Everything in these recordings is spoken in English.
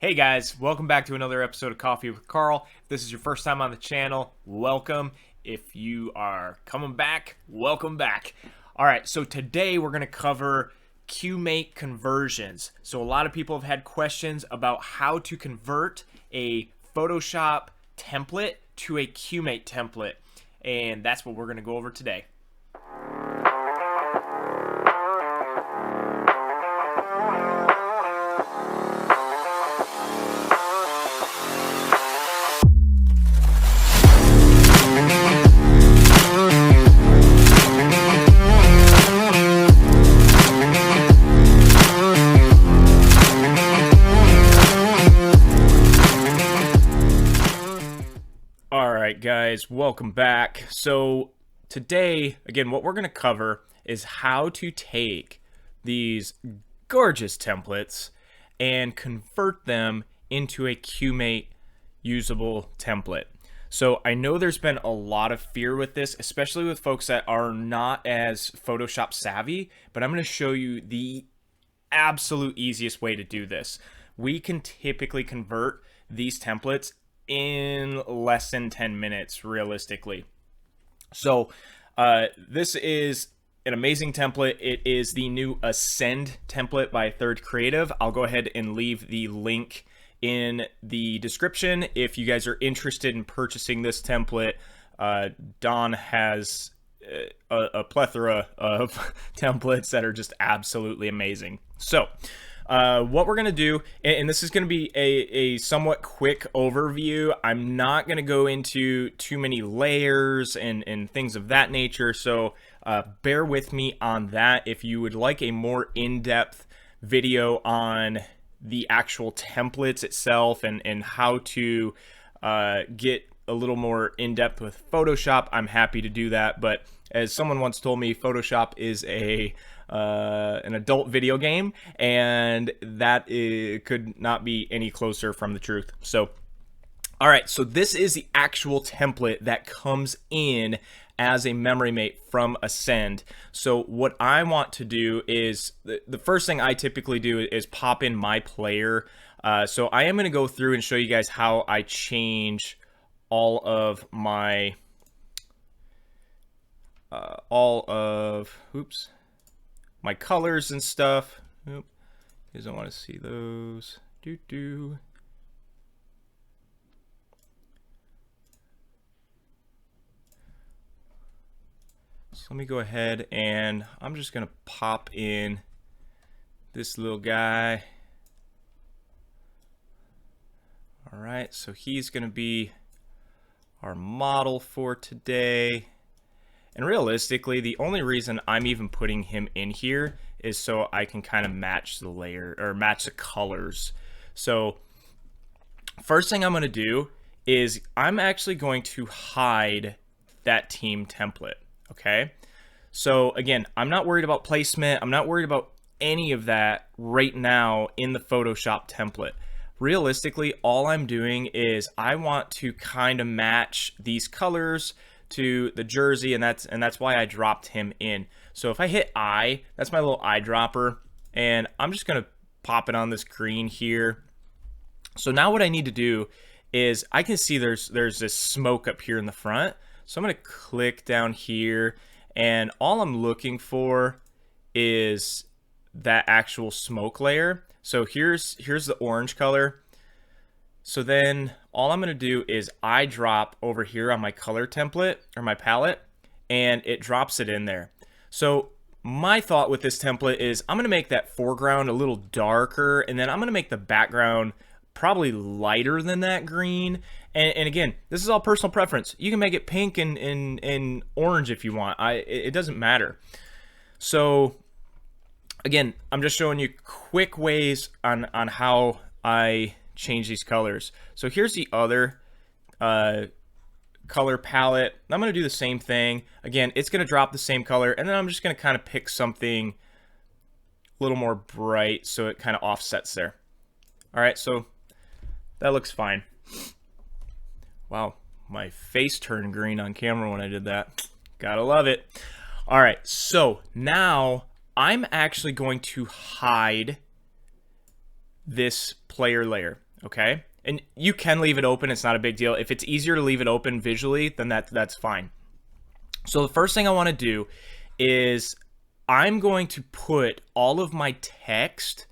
Hey guys, welcome back to another episode of Coffee with Carl. If this is your first time on the channel, welcome. If you are coming back, welcome back. All right, so today we're going to cover Qmate conversions. So a lot of people have had questions about how to convert a Photoshop template to a Qmate template, and that's what we're going to go over today. Alright guys, welcome back. So today, again, what we're going to cover is how to take these gorgeous templates and convert them into a Qmate usable template. So I know there's been a lot of fear with this, especially with folks that are not as Photoshop savvy, but I'm going to show you the absolute easiest way to do this. We can typically convert these templates in less than 10 minutes realistically. So this is an amazing template. It is the new Ascend template by Third Creative. I'll go ahead and leave the link in the description if you guys are interested in purchasing this template. Don has a plethora of templates that are just absolutely amazing. So what we're going to do, and this is going to be a somewhat quick overview. I'm not going to go into too many layers and things of that nature, so bear with me on that. If you would like a more in-depth video on the actual templates itself and how to get a little more in-depth with Photoshop, I'm happy to do that. But as someone once told me, Photoshop is an adult video game, and that could not be any closer from the truth. So, all right, so this is the actual template that comes in as a memory mate from Ascend. So what I want to do is, the first thing I typically do is pop in my player. So I am going to go through and show you guys how I change all of my my colors and stuff. Oop, you guys don't want to see those. So let me go ahead and I'm just gonna pop in this little guy. All right, so he's gonna be our model for today. And realistically, the only reason I'm even putting him in here is so I can kind of match the layer or match the colors. So first thing I'm going to do is I'm actually going to hide that team template. Okay. So again, I'm not worried about placement. I'm not worried about any of that right now in the Photoshop template. Realistically, all I'm doing is I want to kind of match these colors to the jersey, and that's why I dropped him in. So if I hit I, that's my little eyedropper, and I'm just gonna pop it on this green here. So now what I need to do is I can see there's this smoke up here in the front. So I'm gonna click down here, and all I'm looking for is that actual smoke layer. So here's the orange color. So then all I'm going to do is I drop over here on my color template or my palette, and it drops it in there. So my thought with this template is I'm going to make that foreground a little darker, and then I'm going to make the background probably lighter than that green. And again, this is all personal preference. You can make it pink and orange if you want. It doesn't matter. So again, I'm just showing you quick ways on how I change these colors. So here's the other color palette. I'm going to do the same thing. Again, it's going to drop the same color, and then I'm just going to kind of pick something a little more bright so it kind of offsets there. All right, so that looks fine. Wow, my face turned green on camera when I did that. Gotta love it. All right, so now I'm actually going to hide this player layer. okay? And you can leave it open, it's not a big deal. If it's easier to leave it open visually, then that's fine. So the first thing I want to do is I'm going to put all of my text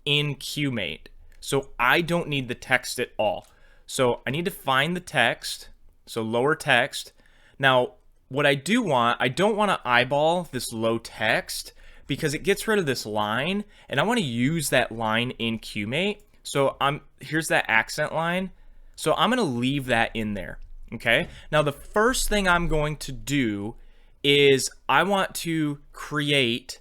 in Qmate. So I don't need the text at all. So I need to find the text, so lower text. Now, what I don't want to eyeball this low text because it gets rid of this line, and I want to use that line in Qmate. So here's that accent line. So I'm going to leave that in there, okay? Now, the first thing I'm going to do is I want to create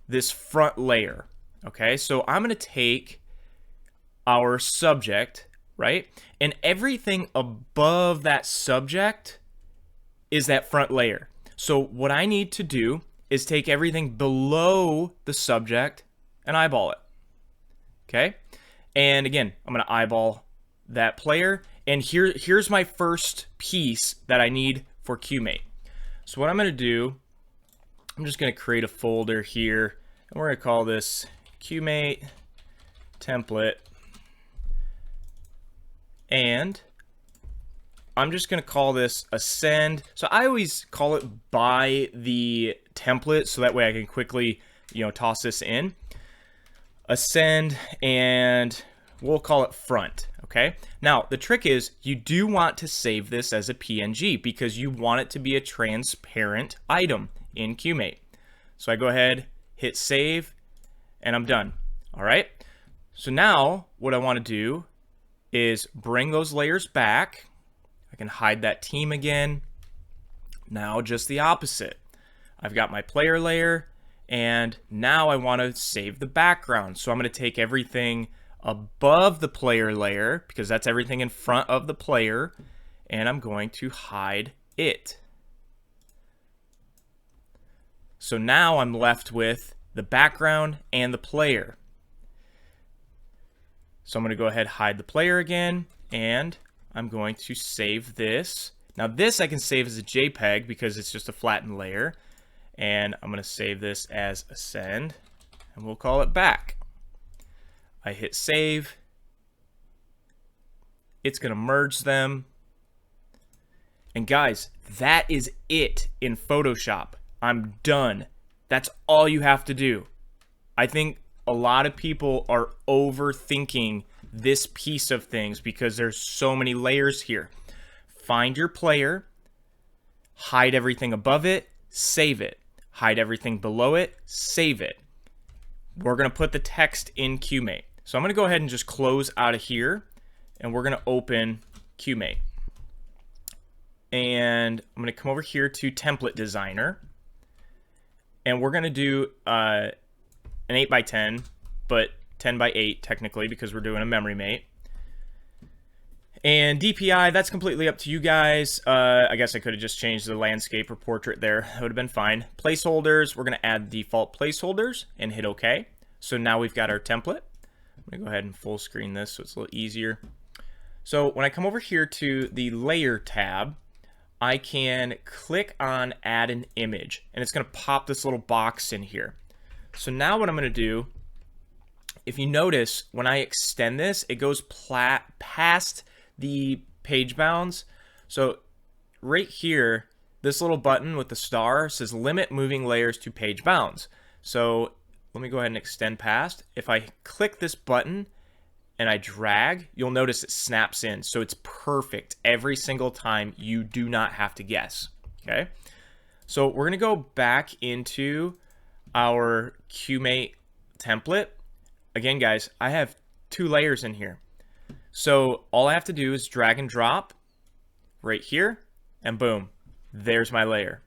this front layer, okay? So I'm going to take our subject, right? And everything above that subject is that front layer. So what I need to do is take everything below the subject and eyeball it, okay? And again, I'm gonna eyeball that player, and here's my first piece that I need for Qmate. So what I'm gonna do, I'm just gonna create a folder here, and we're gonna call this Qmate template, and I'm just gonna call this ascend. So I always call it by the template, so that way I can quickly, toss this in. Ascend, and we'll call it front, okay? Now, the trick is you do want to save this as a PNG because you want it to be a transparent item in Qmate. So I go ahead, hit save, and I'm done, all right? So now what I wanna do is bring those layers back. I can hide that team again. Now just the opposite. I've got my player layer, and now I want to save the background. So I'm going to take everything above the player layer, because that's everything in front of the player, and I'm going to hide it. So now I'm left with the background and the player. So I'm going to go ahead, hide the player again, and I'm going to save this. Now this I can save as a JPEG because it's just a flattened layer. And I'm going to save this as ascend, and we'll call it back. I hit save. It's going to merge them. And guys, that is it in Photoshop. I'm done. That's all you have to do. I think a lot of people are overthinking this piece of things because there's so many layers here. Find your player, hide everything above it, save it. Hide everything below it, save it. We're going to put the text in Qmate. So I'm going to go ahead and just close out of here, and we're going to open Qmate. And I'm going to come over here to Template Designer, and we're going to do an 8x10, but 10x8 technically because we're doing a memory mate. And DPI, that's completely up to you guys. I guess I could have just changed the landscape or portrait there. That would have been fine. Placeholders, we're going to add default placeholders and hit OK. So now we've got our template. I'm going to go ahead and full screen this so it's a little easier. So when I come over here to the Layer tab, I can click on Add an Image, and it's going to pop this little box in here. So now what I'm going to do, if you notice, when I extend this, it goes past the page bounds. So right here, this little button with the star says limit moving layers to page bounds. So let me go ahead and extend past. If I click this button and I drag, you'll notice it snaps in. So it's perfect every single time. You do not have to guess. Okay. So we're going to go back into our Qmate template. Again, guys, I have 2 layers in here. So all I have to do is drag and drop right here, and boom, there's my layer.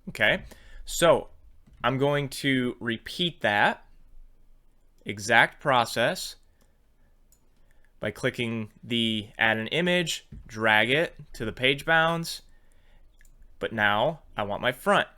Okay, so I'm going to repeat that exact process by clicking the Add an Image, drag it to the page bounds, but now I want my front.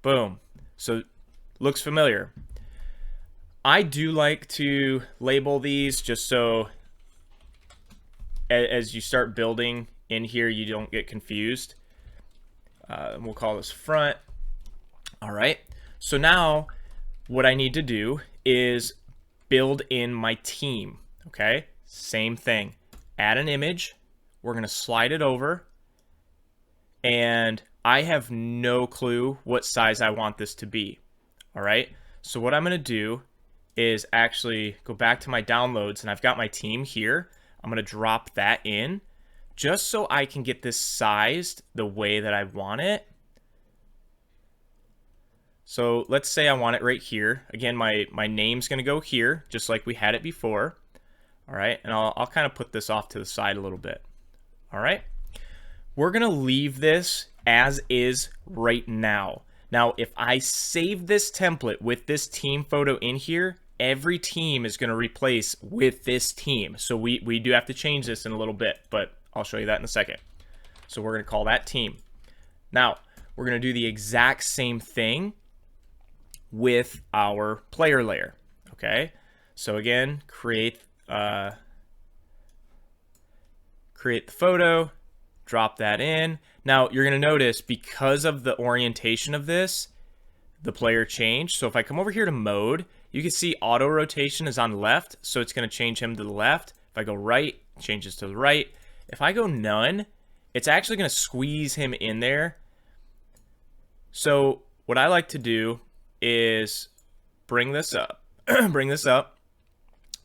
Boom. So looks familiar. I do like to label these just so as you start building in here, you don't get confused. We'll call this front. All right. So now what I need to do is build in my team. Okay. Same thing. Add an image. We're going to slide it over. And I have no clue what size I want this to be. All right. So what I'm going to do is actually go back to my downloads, and I've got my team here. I'm going to drop that in just so I can get this sized the way that I want it. So let's say I want it right here. Again, my name's going to go here, just like we had it before. All right, and I'll kind of put this off to the side a little bit. All right, we're going to leave this as is right now. Now, if I save this template with this team photo in here, every team is going to replace with this team. So we do have to change this in a little bit, but I'll show you that in a second. So we're going to call that team. Now, we're going to do the exact same thing with our player layer. Okay, so again, create the photo, drop that in. Now you're going to notice, because of the orientation of this, the player changed. So if I come over here to mode, you can see auto rotation is on the left, so it's going to change him to the left. If I go right, it changes to the right. If I go none, it's actually going to squeeze him in there. So what I like to do is bring this up. Bring this up.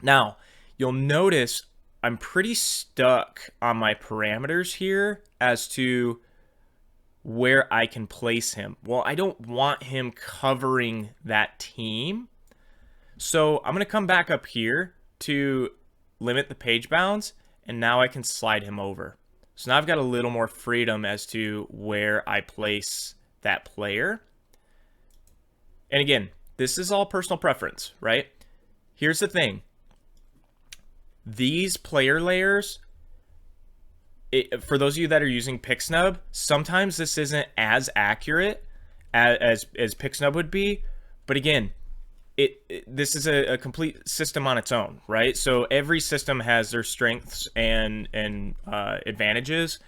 Now, you'll notice I'm pretty stuck on my parameters here as to where I can place him. Well, I don't want him covering that team. So I'm going to come back up here to limit the page bounds, and now I can slide him over. So now I've got a little more freedom as to where I place that player. And again, this is all personal preference, right? Here's the thing. These player layers, for those of you that are using Pixnub, sometimes this isn't as accurate as Pixnub would be. But again, this is a complete system on its own, right? So every system has their strengths and advantages.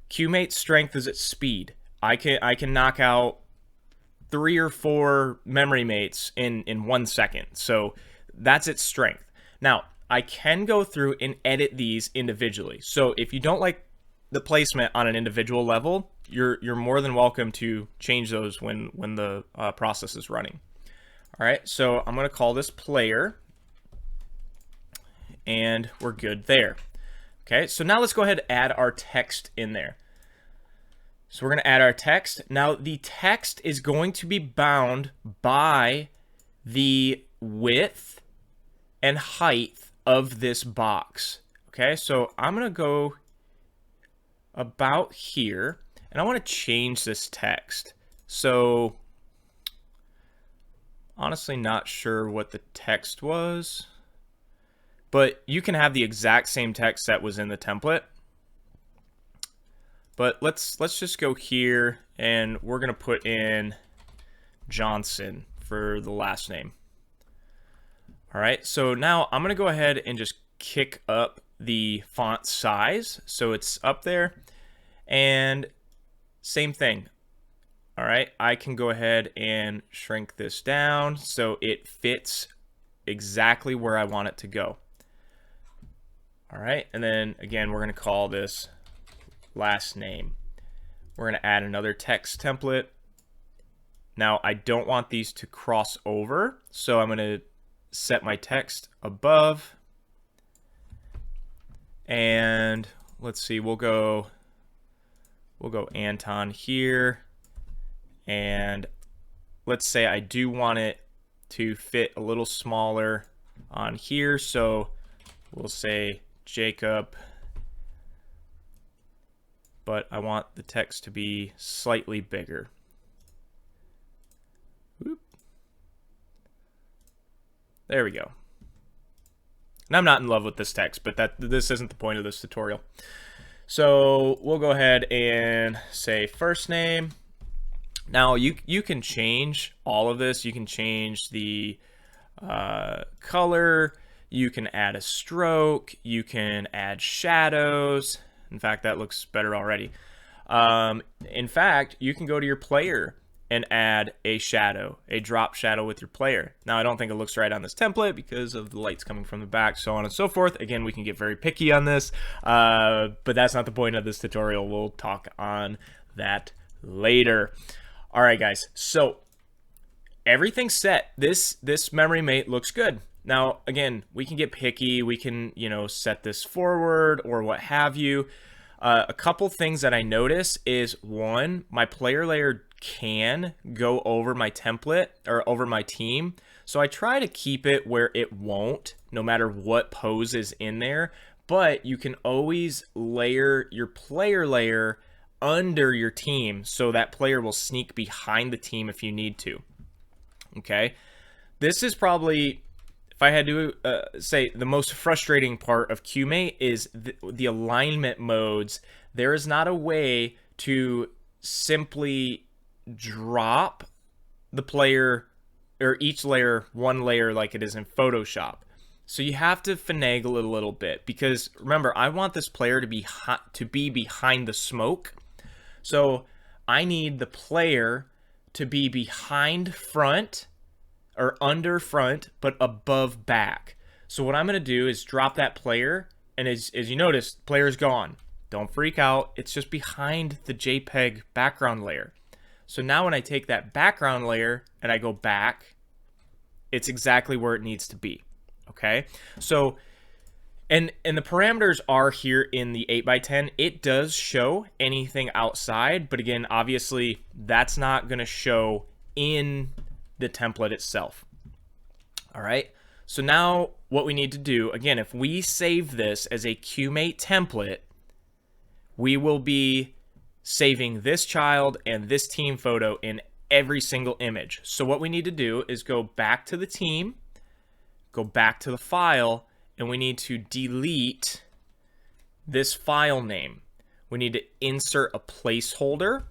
Qmate's strength is its speed. I can knock out 3 or 4 memory mates in 1 second. So that's its strength. Now, I can go through and edit these individually. So if you don't like the placement on an individual level, you're more than welcome to change those when the process is running. All right, so I'm going to call this player, and we're good there. Okay, so now let's go ahead and add our text in there. So we're going to add our text. Now the text is going to be bound by the width and height of this box. Okay, so I'm going to go about here, and I want to change this text. So honestly not sure what the text was, but you can have the exact same text that was in the template. But let's just go here, and we're going to put in Johnson for the last name. All right, so now I'm going to go ahead and just kick up the font size so it's up there, and same thing. All right, I can go ahead and shrink this down so it fits exactly where I want it to go. All right, and then again, we're going to call this last name. We're going to add another text template. Now, I don't want these to cross over, so I'm going to set my text above. And let's see, we'll go Anton here. And let's say I do want it to fit a little smaller on here, so we'll say Jacob, but I want the text to be slightly bigger. Whoop. There we go. And I'm not in love with this text, but this isn't the point of this tutorial. So we'll go ahead and say first name. Now you can change all of this. You can change the color. You can add a stroke. You can add shadows. In fact, that looks better already. In fact, you can go to your player and add a shadow, a drop shadow with your player. Now, I don't think it looks right on this template because of the lights coming from the back, so on and so forth. Again, we can get very picky on this, but that's not the point of this tutorial. We'll talk on that later. All right, guys, so everything's set. This memory mate looks good. Now, again, we can get picky. We can, set this forward or what have you. A couple things that I notice is, one, my player layer can go over my template or over my team. So I try to keep it where it won't, no matter what pose is in there. But you can always layer your player layer under your team so that player will sneak behind the team if you need to. Okay, this is probably, if I had to say, the most frustrating part of Qmate is the alignment modes. There is not a way to simply drop the player or each layer one layer like it is in Photoshop. So you have to finagle it a little bit, because remember, I want this player to be behind the smoke. So I need the player to be behind front or under front, but above back. So what I'm going to do is drop that player, and as you notice, player's gone. Don't freak out. It's just behind the JPEG background layer. So now when I take that background layer and I go back, it's exactly where it needs to be. Okay? So, and the parameters are here in the 8x10. It does show anything outside, but again, obviously, that's not going to show in the template itself. All right, so now what we need to do, again, if we save this as a Qmate template, we will be saving this child and this team photo in every single image. So what we need to do is go back to the team, go back to the file, and we need to delete this file name. We need to insert a placeholder,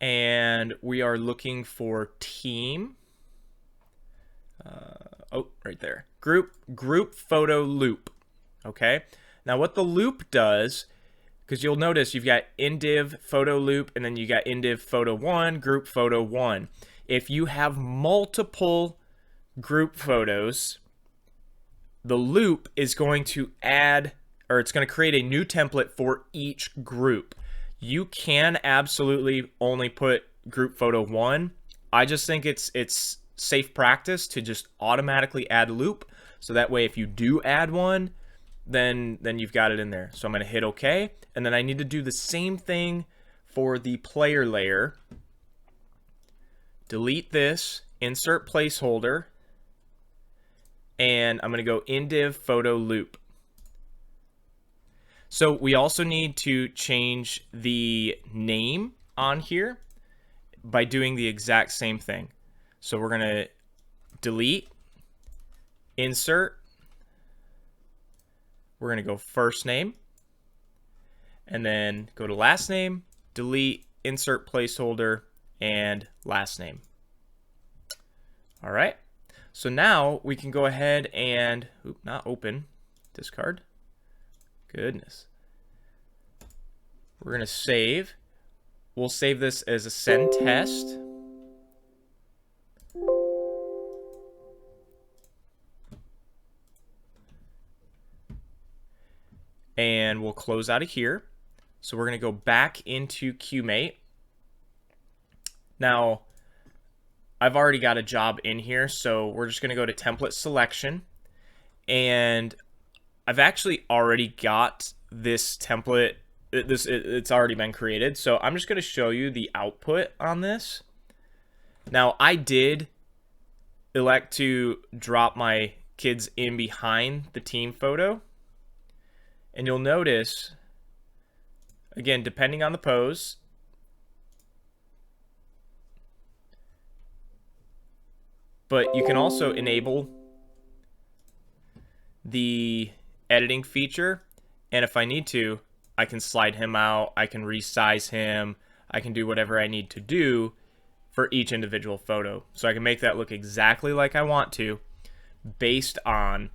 and we are looking for team. Right there. Group photo loop. Okay. Now what the loop does, because you'll notice you've got indiv photo loop, and then you got indiv photo 1, group photo 1. If you have multiple group photos, the loop is going to add, or it's going to create a new template for each group. You can absolutely only put group photo 1. I just think it's safe practice to just automatically add loop, so that way if you do add one, then you've got it in there. So I'm going to hit OK, and then I need to do the same thing for the player layer. Delete this, insert placeholder, and I'm going to go indiv photo loop. So we also need to change the name on here by doing the exact same thing. So we're going to delete, insert, we're going to go first name, and then go to last name, delete, insert placeholder, and last name. All right. So now we can go ahead and, not open, discard. Goodness. We're going to save. We'll save this as a send test. And we'll close out of here. So we're going to go back into Qmate. Now, I've already got a job in here, so we're just going to go to template selection. And I've actually already got this template. It's already been created. So I'm just going to show you the output on this. Now, I did elect to drop my kids in behind the team photo. And you'll notice, again, depending on the pose, but you can also enable the editing feature. And if I need to, I can slide him out, I can resize him, I can do whatever I need to do for each individual photo. So I can make that look exactly like I want to based on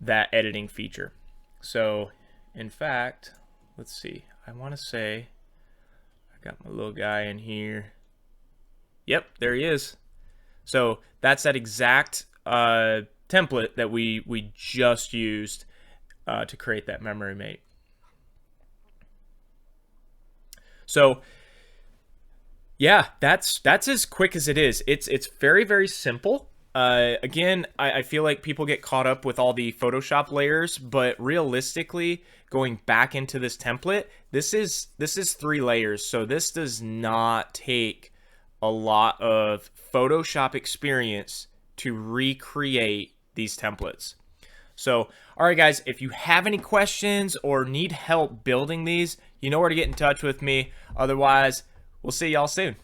that editing feature. So, in fact, let's see. I want to say I Got my little guy in here. Yep, there he is. So that's that exact template that we just used to create that memory mate. So yeah, that's as quick as it is. It's very, very simple. Again, I feel like people get caught up with all the Photoshop layers, but realistically, going back into this template, this is 3 layers, so this does not take a lot of Photoshop experience to recreate these templates. So, all right, guys, if you have any questions or need help building these, you know where to get in touch with me. Otherwise, we'll see y'all soon.